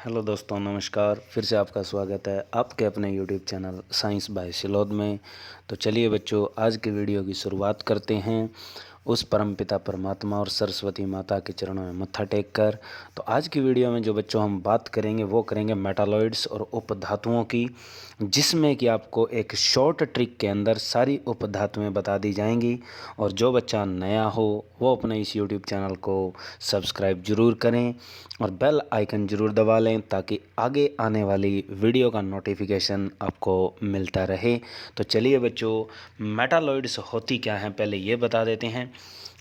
Hello दोस्तों, नमस्कार। फिर से आपका स्वागत है आपके अपने यूट्यूब चैनल साइंस बाय शिलोद में। तो चलिए बच्चों, आज की वीडियो की शुरुआत करते हैं उस परमपिता परमात्मा और सरस्वती माता के चरणों में मत्था टेक कर। तो आज की वीडियो में जो बच्चों हम बात करेंगे वो करेंगे मेटालॉइड्स और उपधातुओं की, जिसमें कि आपको एक शॉर्ट ट्रिक के अंदर सारी उपधातुएं बता दी जाएंगी। और जो बच्चा नया हो वो अपने इस यूट्यूब चैनल को सब्सक्राइब ज़रूर करें और बेल आइकन ज़रूर दबा लें ताकि आगे आने वाली वीडियो का नोटिफिकेशन आपको मिलता रहे। तो चलिए बच्चों, मेटालॉइड्स होती क्या हैं पहले ये बता देते हैं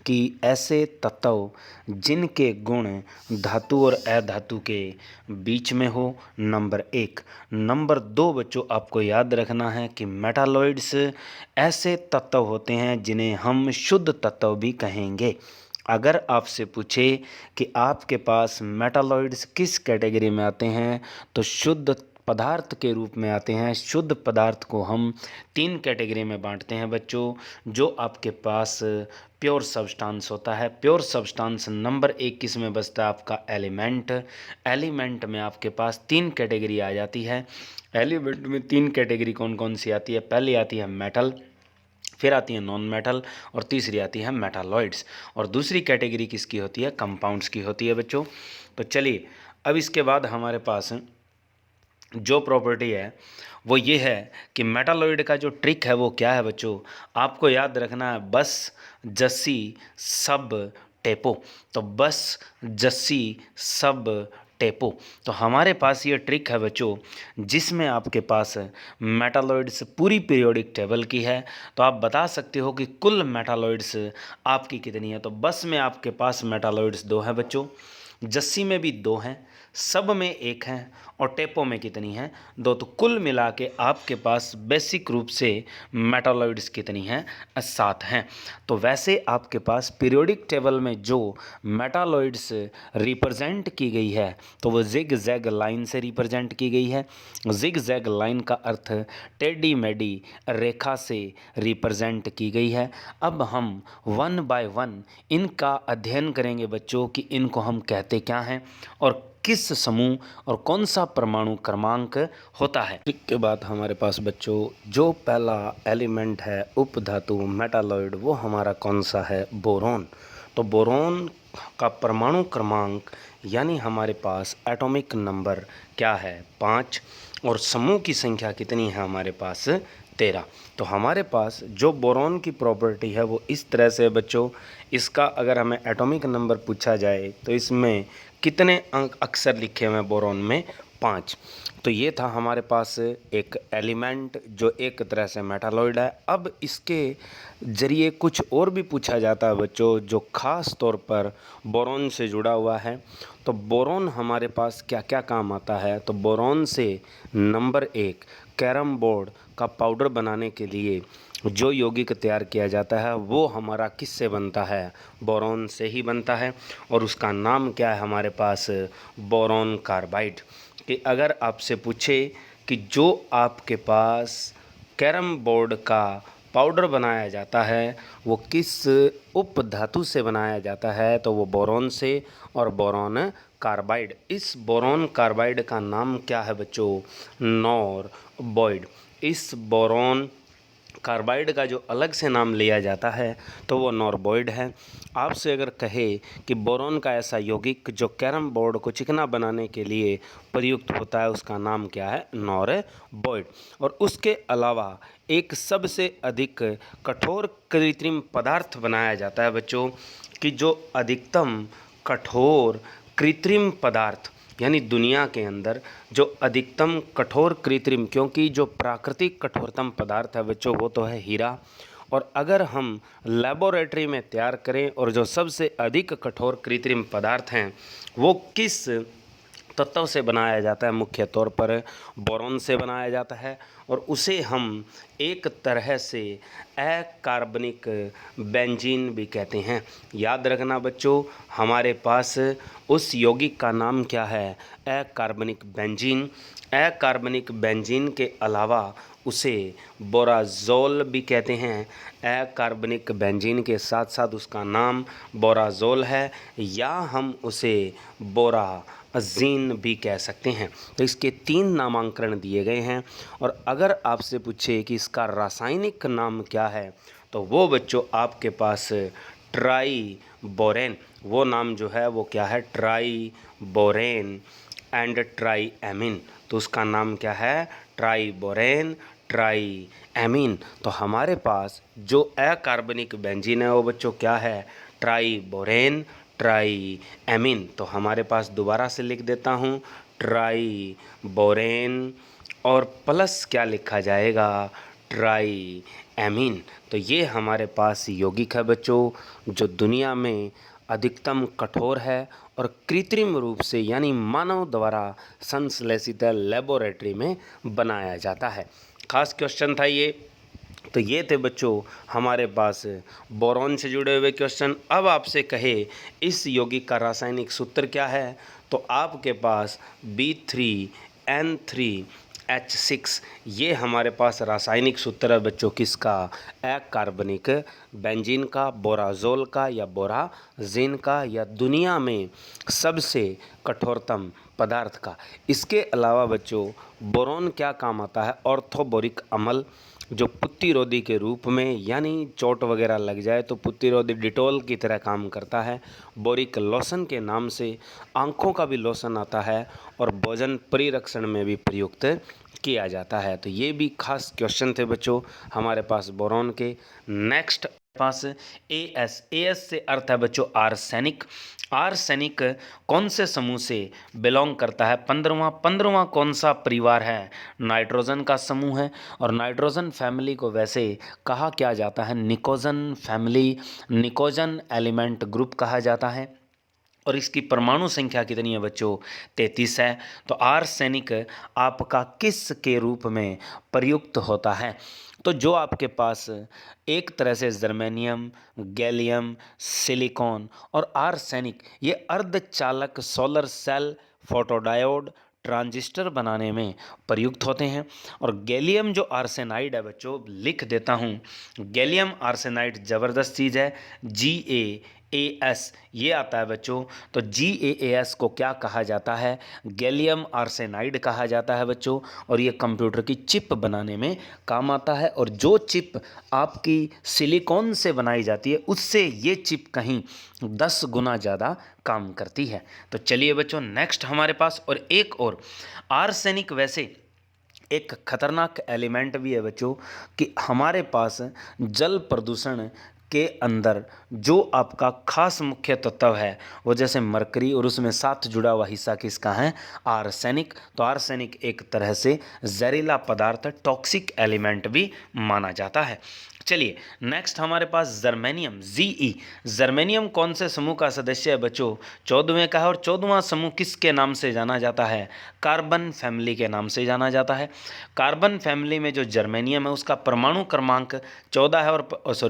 कि ऐसे तत्व जिनके गुण धातु और अधातु के बीच में हो, नंबर 1। नंबर 2 बच्चों आपको याद रखना है कि मेटालॉइड्स ऐसे तत्व होते हैं जिन्हें हम शुद्ध तत्व भी कहेंगे। अगर आपसे पूछे कि आपके पास मेटालॉइड्स किस कैटेगरी में आते हैं तो शुद्ध पदार्थ के रूप में आते हैं। शुद्ध पदार्थ को हम 3 कैटेगरी में बांटते हैं बच्चों। जो आपके पास प्योर सब्सटेंस होता है, प्योर सब्सटेंस नंबर 1 किस में बसता है आपका एलिमेंट। एलिमेंट में आपके पास 3 कैटेगरी आ जाती है। एलिमेंट में 3 कैटेगरी कौन कौन सी आती है? पहली आती है मेटल, फिर आती है नॉन मेटल और तीसरी आती है मेटालॉइड्स। और दूसरी कैटेगरी किसकी होती है? कंपाउंड्स की होती है बच्चों। तो चलिए, अब इसके बाद हमारे पास जो प्रॉपर्टी है वो ये है कि मेटालॉइड का जो ट्रिक है वो क्या है बच्चों? आपको याद रखना है बस, जस्सी, सब, टेपो। तो बस, जस्सी, सब, टेपो। तो हमारे पास ये ट्रिक है बच्चों जिसमें आपके पास मेटालॉइड्स पूरी पीरियोडिक टेबल की है। तो आप बता सकते हो कि कुल मेटालॉइड्स आपकी कितनी है। तो बस में आपके पास मेटालॉइड्स 2 हैं बच्चों, जस्सी में भी 2 हैं, सब में 1 है और टेपो में कितनी हैं? 2। तो कुल मिला के आपके पास बेसिक रूप से मेटालॉइड्स कितनी हैं? 7 हैं। तो वैसे आपके पास पीरियोडिक टेबल में जो मेटालॉइड्स रिप्रेजेंट की गई है तो वो जिग जैग लाइन से रिप्रेजेंट की गई है। जिग जैग लाइन का अर्थ टेढ़ी मेढ़ी रेखा से रिप्रेजेंट की गई है। अब हम 1 बाय 1 इनका अध्ययन करेंगे बच्चों कि इनको हम कहते क्या हैं और किस समूह और कौन सा परमाणु क्रमांक होता है। इसके बाद हमारे पास बच्चों जो पहला एलिमेंट है उपधातु मेटालॉइड, वो हमारा कौन सा है? बोरॉन। तो बोरॉन का परमाणु क्रमांक यानी हमारे पास एटॉमिक नंबर क्या है? 5। और समूह की संख्या कितनी है हमारे पास? 13। तो हमारे पास जो बोरॉन की प्रॉपर्टी है वो इस तरह से है बच्चों। इसका अगर हमें एटॉमिक नंबर पूछा जाए तो इसमें कितने अंक अक्षर लिखे हुए हैं बोरॉन में? 5। तो ये था हमारे पास एक एलिमेंट जो एक तरह से मेटालॉइड है। अब इसके ज़रिए कुछ और भी पूछा जाता है बच्चों जो ख़ास तौर पर बोरॉन से जुड़ा हुआ है। तो बोरॉन हमारे पास क्या क्या काम आता है? तो बोरॉन से नंबर 1 कैरम बोर्ड का पाउडर बनाने के लिए जो यौगिक तैयार किया जाता है वो हमारा किससे बनता है? बोरॉन से ही बनता है। और उसका नाम क्या है हमारे पास? Boron carbide. कि अगर आपसे पूछे कि जो आपके पास कैरम बोर्ड का पाउडर बनाया जाता है वो किस उपधातु से बनाया जाता है तो वो बोरॉन से और बोरॉन कार्बाइड। इस बोरॉन कार्बाइड का नाम क्या है बच्चों? नॉर्बोइड। इस बोरॉन कार्बाइड का जो अलग से नाम लिया जाता है तो वो नॉर्बोइड है। आपसे अगर कहे कि बोरॉन का ऐसा यौगिक जो कैरम बोर्ड को चिकना बनाने के लिए प्रयुक्त होता है उसका नाम क्या है? नॉर्बोइड। और उसके अलावा एक सबसे अधिक कठोर कृत्रिम पदार्थ बनाया जाता है बच्चों कि जो अधिकतम कठोर कृत्रिम पदार्थ यानी दुनिया के अंदर जो अधिकतम कठोर कृत्रिम, क्योंकि जो प्राकृतिक कठोरतम पदार्थ है बच्चों वो तो है हीरा। और अगर हम लेबोरेटरी में तैयार करें और जो सबसे अधिक कठोर कृत्रिम पदार्थ हैं वो किस तत्व से बनाया जाता है? मुख्य तौर पर बोरॉन से बनाया जाता है। और उसे हम एक तरह से अकार्बनिक बेंजीन भी कहते हैं। याद रखना बच्चों, हमारे पास उस यौगिक का नाम क्या है? अकार्बनिक बेंजीन। अकार्बनिक बेंजीन के अलावा उसे बोराज़ोल भी कहते हैं। अकार्बनिक बेंजीन के साथ साथ उसका नाम बोराज़ोल है, या हम उसे बोराज़ीन भी कह सकते हैं। तो इसके 3 नामांकन दिए गए हैं। और अगर आपसे पूछे कि इसका रासायनिक नाम क्या है, तो वो बच्चों आपके पास ट्राई बोरेन, वो नाम जो है वो क्या है, try borane and try amine. तो उसका नाम क्या है, ट्राई बोरेन ट्राई एमीन। तो हमारे पास जो अकार्बनिक बेंजीन है वो बच्चों क्या है, ट्राई बोरेन ट्राई एमीन। तो हमारे पास दोबारा से लिख देता हूँ, ट्राई बोरेन और प्लस क्या लिखा जाएगा, ट्राई एमीन। तो ये हमारे पास यौगिक है बच्चों जो दुनिया में अधिकतम कठोर है और कृत्रिम रूप से यानी मानव द्वारा संश्लेषित लेबोरेटरी में बनाया जाता है। खास क्वेश्चन था ये। तो ये थे बच्चों हमारे पास बोरॉन से जुड़े हुए क्वेश्चन। अब आपसे कहे इस यौगिक का रासायनिक सूत्र क्या है, तो आपके पास B3N3H6 ये हमारे पास रासायनिक सूत्र है बच्चों किसका, अकार्बनिक बेंजीन का, बोराज़ोल का या बोराज़ीन का, या दुनिया में सबसे कठोरतम पदार्थ का। इसके अलावा बच्चों बोरॉन क्या काम आता है, ऑर्थोबोरिक अम्ल जो पुत्तिरोधी के रूप में, यानी चोट वगैरह लग जाए तो पुत्तिरोधी डिटॉल की तरह काम करता है। बोरिक लोशन के नाम से आँखों का भी लोशन आता है और भोजन परिरक्षण में भी प्रयुक्त किया जाता है। तो ये भी खास क्वेश्चन थे बच्चों हमारे पास बोरॉन के। नेक्स्ट पास एएस, एएस से अर्थ है बच्चों आर्सेनिक। आर्सेनिक कौन से समूह से बिलोंग करता है, 15वां कौन सा परिवार है, नाइट्रोजन का समूह है। और नाइट्रोजन फैमिली को वैसे कहा क्या जाता है, निकोजन फैमिली, निकोजन एलिमेंट ग्रुप कहा जाता है। और इसकी परमाणु संख्या कितनी है बच्चों, 33 है। तो आर्सेनिक आपका किस के रूप में प्रयुक्त होता है, तो जो आपके पास एक तरह से जर्मेनियम, गैलियम, सिलिकॉन और आर्सेनिक ये अर्धचालक सोलर सेल, फोटोडायोड, ट्रांजिस्टर बनाने में प्रयुक्त होते हैं। और गैलियम जो आर्सेनाइड है बच्चों, लिख देता हूँ, गैलियम आर्सेनाइड ज़बरदस्त चीज़ है, GaAs ये आता है बच्चों। तो GaAs को क्या कहा जाता है, गैलियम आर्सेनाइड कहा जाता है बच्चों। और ये कंप्यूटर की चिप बनाने में काम आता है। और जो चिप आपकी सिलिकॉन से बनाई जाती है उससे ये चिप कहीं 10 गुना ज़्यादा काम करती है। तो चलिए बच्चों नेक्स्ट हमारे पास और एक और आर्सेनिक वैसे एक खतरनाक एलिमेंट भी है बच्चों कि हमारे पास जल प्रदूषण के अंदर जो आपका खास मुख्य तत्व है वो जैसे मरकरी और उसमें साथ जुड़ा हुआ हिस्सा किसका है, आर्सेनिक। तो आर्सेनिक एक तरह से जहरीला पदार्थ, टॉक्सिक एलिमेंट भी माना जाता है। चलिए नेक्स्ट हमारे पास जर्मेनियम, Ze। जर्मेनियम कौन से समूह का सदस्य है बच्चों, 14वें का है। और 14वां समूह किसके नाम से जाना जाता है, कार्बन फैमिली के नाम से जाना जाता है। कार्बन फैमिली में जो जर्मेनियम है उसका परमाणु क्रमांक 14 है और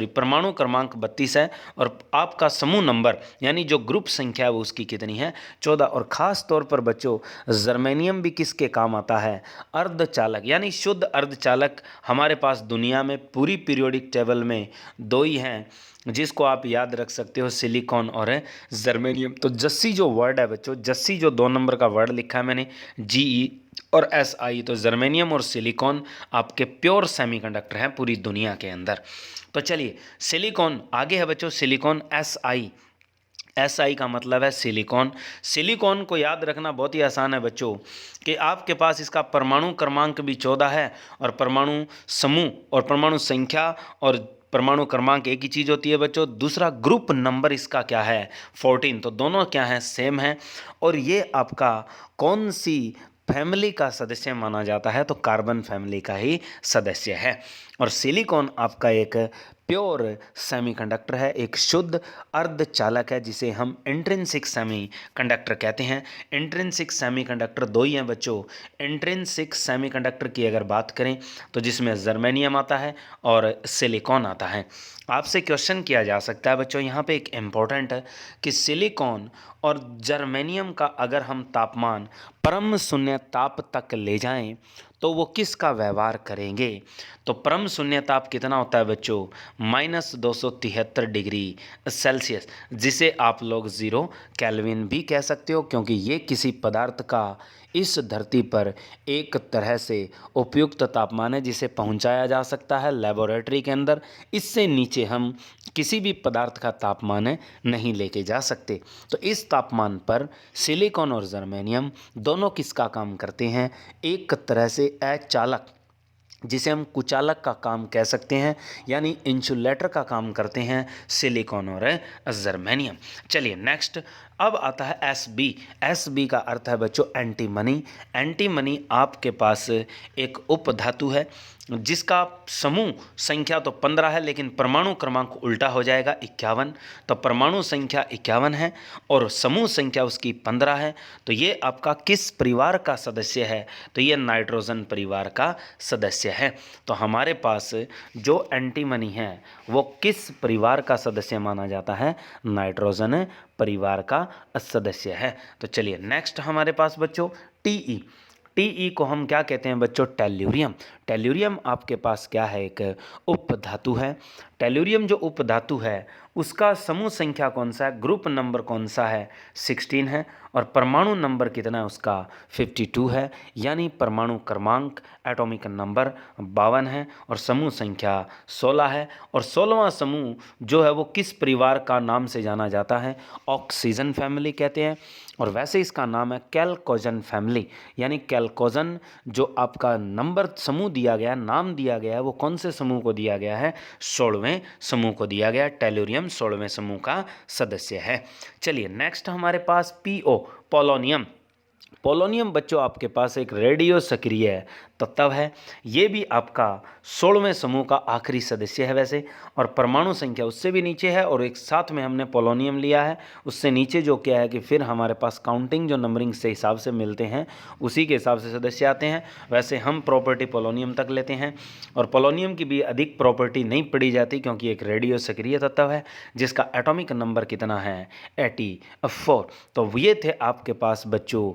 परमाणु क्रमांक 32 है। और आपका समूह नंबर यानी जो ग्रुप संख्या है वो उसकी कितनी है, 14। और ख़ास तौर पर बच्चों जर्मेनियम भी किसके काम आता है, अर्धचालक यानी शुद्ध अर्धचालक। हमारे पास दुनिया में पूरी पीरियोडिक टेबल में 2 ही हैं जिसको आप याद रख सकते हो, सिलिकॉन और जर्मेनियम। तो जस्सी जो वर्ड है बच्चों, जस्सी जो 2 नंबर का वर्ड लिखा है मैंने, GE और SI, तो जर्मेनियम और सिलिकॉन आपके प्योर सेमीकंडक्टर हैं पूरी दुनिया के अंदर। तो चलिए सिलिकॉन आगे है बच्चों, सिलिकॉन SI का मतलब है सिलिकॉन। सिलिकॉन को याद रखना बहुत ही आसान है बच्चों कि आपके पास इसका परमाणु क्रमांक भी 14 है और परमाणु समूह और परमाणु संख्या और परमाणु क्रमांक एक ही चीज़ होती है बच्चों। दूसरा ग्रुप नंबर इसका क्या है, 14। तो दोनों क्या हैं, सेम है। और ये आपका कौन सी फैमिली का सदस्य माना जाता है, तो कार्बन फैमिली का ही सदस्य है। और सिलिकॉन आपका एक प्योर सेमीकंडक्टर है, एक शुद्ध अर्धचालक है जिसे हम इंट्रिंसिक सेमीकंडक्टर कहते हैं। इंट्रिंसिक सेमीकंडक्टर 2 ही हैं बच्चों। इंट्रिंसिक सेमीकंडक्टर की अगर बात करें तो जिसमें जर्मेनियम आता है और सिलिकॉन आता है। आपसे क्वेश्चन किया जा सकता है बच्चों यहाँ पे एक इम्पोर्टेंट है कि सिलिकॉन और जर्मेनियम का अगर हम तापमान परम शून्य ताप तक ले जाएं तो वो किसका व्यवहार करेंगे। तो परम शून्य ताप कितना होता है बच्चों, -273 डिग्री सेल्सियस, जिसे आप लोग 0 केल्विन भी कह सकते हो, क्योंकि ये किसी पदार्थ का इस धरती पर एक तरह से उपयुक्त तापमान है जिसे पहुंचाया जा सकता है लेबोरेटरी के अंदर। इससे नीचे हम किसी भी पदार्थ का तापमान नहीं लेके जा सकते। तो इस तापमान पर सिलिकॉन और जर्मेनियम दोनों किसका काम करते हैं, एक तरह से अचालक, जिसे हम कुचालक का काम कह सकते हैं, यानी इंसुलेटर का काम करते हैं सिलिकॉन और जर्मेनियम। चलिए नेक्स्ट, अब आता है एसबी। एसबी का अर्थ है बच्चों एंटीमनी। एंटीमनी आपके पास एक उपधातु है जिसका समूह संख्या तो 15 है, लेकिन परमाणु क्रमांक उल्टा हो जाएगा 51। तो परमाणु संख्या 51 है और समूह संख्या उसकी 15 है। तो ये आपका किस परिवार का सदस्य है, तो ये नाइट्रोजन परिवार का सदस्य है। तो हमारे पास जो एंटीमनी है वो किस परिवार का सदस्य माना जाता है, नाइट्रोजन परिवार का सदस्य है। तो चलिए नेक्स्ट हमारे पास बच्चों टीई। टीई को हम क्या कहते हैं बच्चों, टेल्यूरियम। टेल्यूरियम आपके पास क्या है, एक उपधातु है। टेल्यूरियम जो उपधातु है उसका समूह संख्या कौन सा है, ग्रुप नंबर कौन सा है, 16 है, और परमाणु नंबर कितना है उसका, 52 है, यानी परमाणु क्रमांक एटॉमिक नंबर 52 है और समूह संख्या 16 है। और 16वां समूह जो है वो किस परिवार का नाम से जाना जाता है, ऑक्सीजन फैमिली कहते हैं। और वैसे इसका नाम है कैल्कोजन फैमिली, यानी कैल्कोजन जो आपका नंबर समूह दिया गया, नाम दिया गया है, वो कौन से समूह को दिया गया है, 16वें समूह को दिया गया। टेल्यूरियम 16वें समूह का सदस्य है। चलिए नेक्स्ट हमारे पास पीओ, पोलोनियम। पोलोनियम बच्चों आपके पास एक रेडियो सक्रिय तत्व है। ये भी आपका 16वें समूह का आखिरी सदस्य है वैसे, और परमाणु संख्या उससे भी नीचे है, और एक साथ में हमने पोलोनियम लिया है। उससे नीचे जो क्या है कि फिर हमारे पास काउंटिंग जो नंबरिंग से हिसाब से मिलते हैं उसी के हिसाब से सदस्य आते हैं। वैसे हम प्रॉपर्टी पोलोनियम तक लेते हैं, और पोलोनियम की भी अधिक प्रॉपर्टी नहीं पड़ी जाती क्योंकि एक रेडियो सक्रिय तत्व है जिसका एटॉमिक नंबर कितना है, 84। तो ये थे आपके पास बच्चों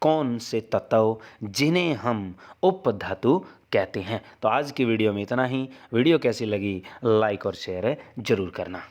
कौन से तत्व जिन्हें हम उपधातु कहते हैं। तो आज की वीडियो में इतना ही। वीडियो कैसी लगी लाइक और शेयर जरूर करना।